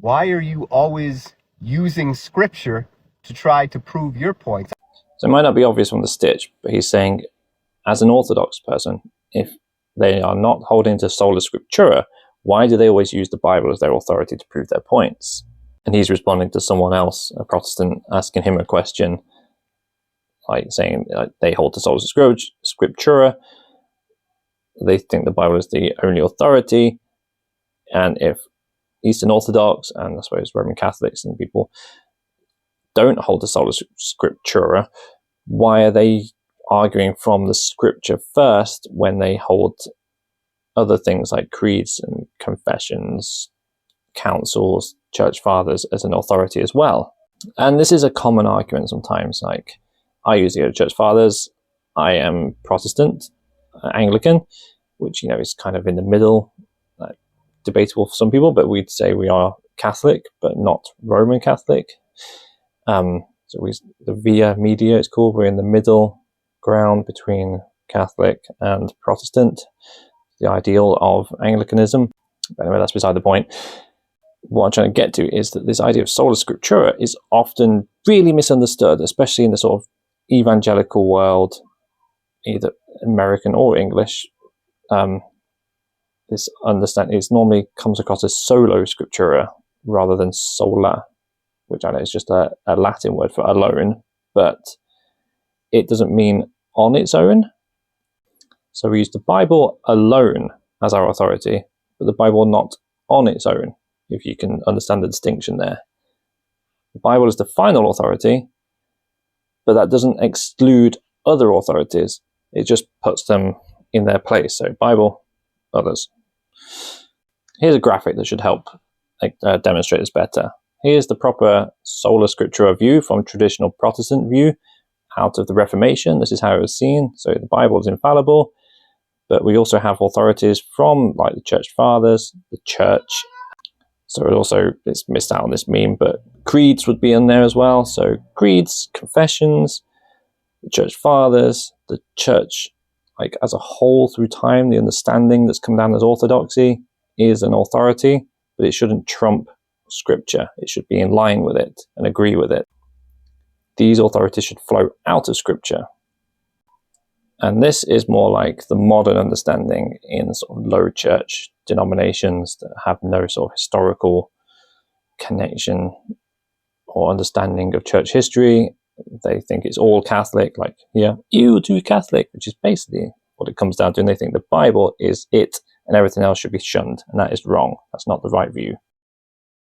Why are you always using Scripture to try to prove your points? So it might not be obvious from the stitch, but he's saying, as an Orthodox person, if they are not holding to Sola Scriptura, why do they always use the Bible as their authority to prove their points? And he's responding to someone else, a Protestant, asking him a question, like saying they hold to Sola Scriptura, they think the Bible is the only authority, and if Eastern Orthodox and I suppose Roman Catholics and people don't hold to Sola Scriptura, why are they arguing from the Scripture first when they hold other things like creeds and confessions, councils, church fathers as an authority as well? And this is a common argument sometimes. Like, I usually go to church fathers. I am Protestant, Anglican, which is kind of in the middle, debatable for some people, but we'd say we are Catholic, but not Roman Catholic. The via media, it's called. We're in the middle ground between Catholic and Protestant, the ideal of Anglicanism. But anyway, that's beside the point. What I'm trying to get to is that this idea of Sola Scriptura is often really misunderstood, especially in the sort of evangelical world, either American or English. This understanding normally comes across as Solo Scriptura rather than Sola, which I know is just a Latin word for alone, but it doesn't mean on its own. So we use the Bible alone as our authority, but the Bible not on its own, if you can understand the distinction there. The Bible is the final authority, but that doesn't exclude other authorities. It just puts them in their place. So Bible, others. Here's a graphic that should help demonstrate this better. Here's the proper Sola Scriptura view from traditional Protestant view out of the Reformation. This is how it was seen. So the Bible is infallible, but we also have authorities from like the Church Fathers, the Church. So it's missed out on this meme, but creeds would be in there as well. So creeds, confessions, the Church Fathers, the Church like as a whole through time, the understanding that's come down as orthodoxy is an authority, but it shouldn't trump Scripture. It should be in line with it and agree with it. These authorities should flow out of Scripture. And this is more like the modern understanding in sort of low church denominations that have no sort of historical connection or understanding of church history. They think it's all Catholic, like, yeah, you too Catholic, which is basically what it comes down to. And they think the Bible is it and everything else should be shunned. And that is wrong. That's not the right view.